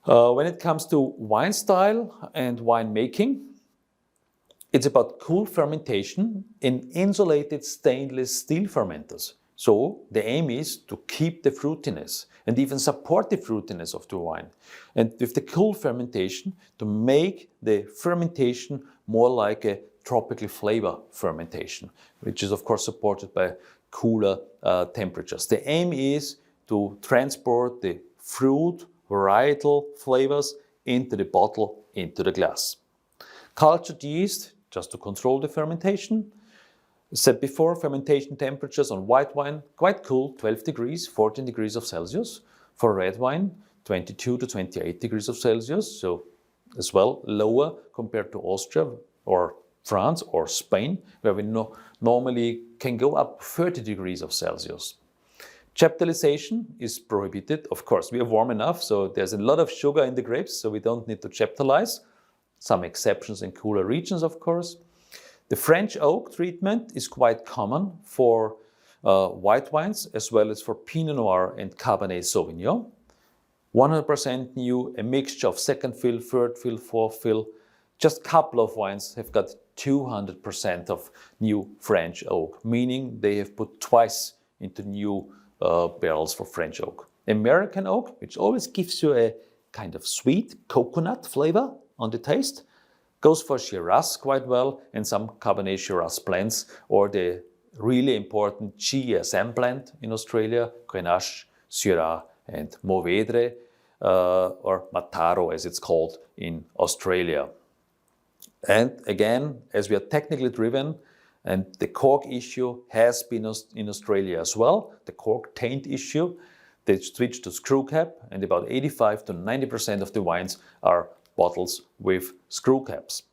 When it comes to wine style and wine making, it's about cool fermentation in insulated stainless steel fermenters. So the aim is to keep the fruitiness and even support the fruitiness of the wine. And with the cool fermentation, to make the fermentation more like a tropical flavor fermentation, which is of course supported by cooler temperatures. The aim is to transport the fruit, varietal flavors into the bottle, into the glass. Cultured yeast, just to control the fermentation. Said before, fermentation temperatures on white wine, quite cool, 12 degrees, 14 degrees of Celsius. For red wine, 22 to 28 degrees of Celsius, so as well lower compared to Austria or France or Spain, where we normally can go up 30 degrees of Celsius. Chaptalization is prohibited. Of course, we are warm enough, so there's a lot of sugar in the grapes, so we don't need to chaptalize. Some exceptions in cooler regions, of course. The French oak treatment is quite common for white wines as well as for Pinot Noir and Cabernet Sauvignon. 100% new, a mixture of second fill, third fill, fourth fill. Just a couple of wines have got 200% of new French oak, meaning they have put twice into new barrels for French oak. American oak, which always gives you a kind of sweet coconut flavor on the taste, goes for Shiraz quite well, and some Cabernet Shiraz blends, or the really important GSM blend in Australia, Grenache, Syrah and Mourvedre, or Mataro as it's called in Australia. And again, as we are technically driven, and the cork issue has been in Australia as well, the cork taint issue, they switched to screw cap, and about 85 to 90% of the wines are bottles with screw caps.